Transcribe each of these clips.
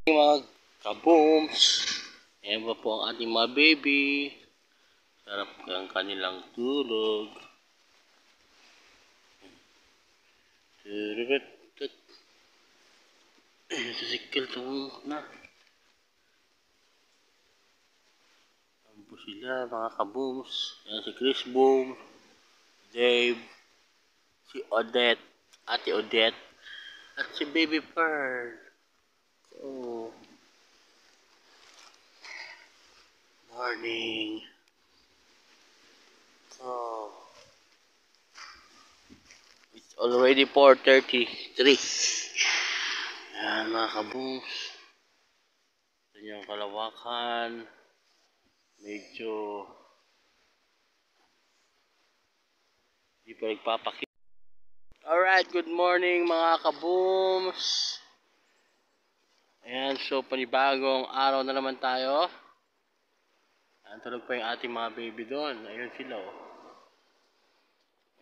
Mga kabooms, ayan pa po ang ating mga baby. Sarap ang kanilang tulog. Sisikil ito na. Ayan po sila mga kabooms. Ayan si Chris Boom, Dave, si Odette, Ate Odette, at si Baby Pearl. Oh, morning. Oh, it's already 4:33. Ayan mga kabooms. Ito yung kalawakan. Medyo di pa nagpapakita. Alright, good morning mga kabooms. Ayan, so panibagong araw na naman tayo. Ayan, tulog pa yung ating mga baby doon. Ayun sila oh.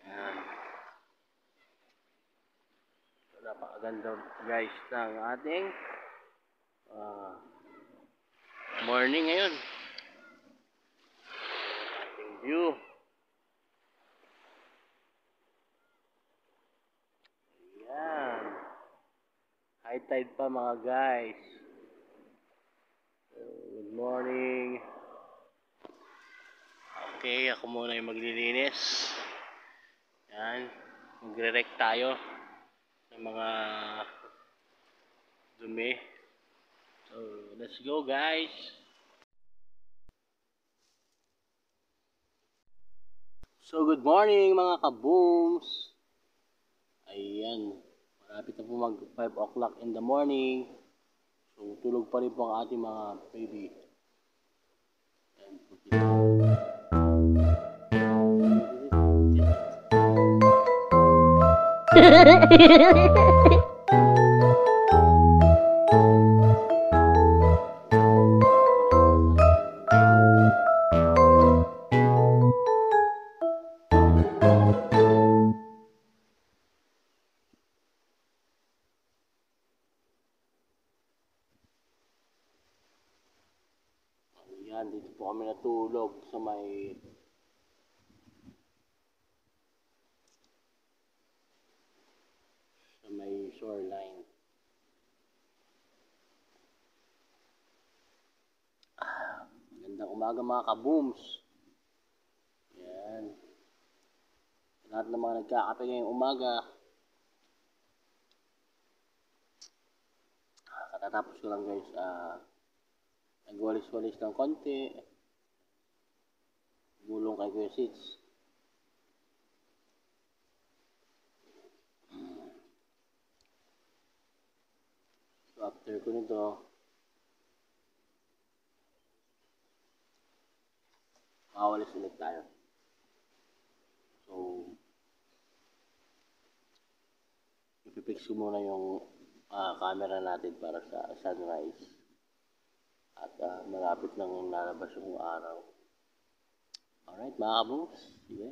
Ayan. So, napakaganda guys ng ating morning ngayon. Ating view. Ayan. High tide pa mga guys. So, good morning. Okay, ako muna yung maglilinis. Ayan. Magre-rec tayo ng mga dumi. So, let's go guys. So, good morning mga kabooms. Ayan. Malapit na po mag 5 o'clock in the morning. So, tulog pa rin po ang ating mga baby. Ayan po sila. Ayan, dito po kami natulog sa may shoreline. Magandang umaga mga kabooms. Ayan. Lahat ng mga nagkakape ngayong umaga. Katatapos ko lang guys, nagwalis-walis ng konti. Gulong kay Kuya Sits. So after ko nito, makawalis ulit tayo. So, ipipix ko muna yung camera natin para sa sunrise. At malapit nang lalabas yung araw. Alright mga kabooms, sige.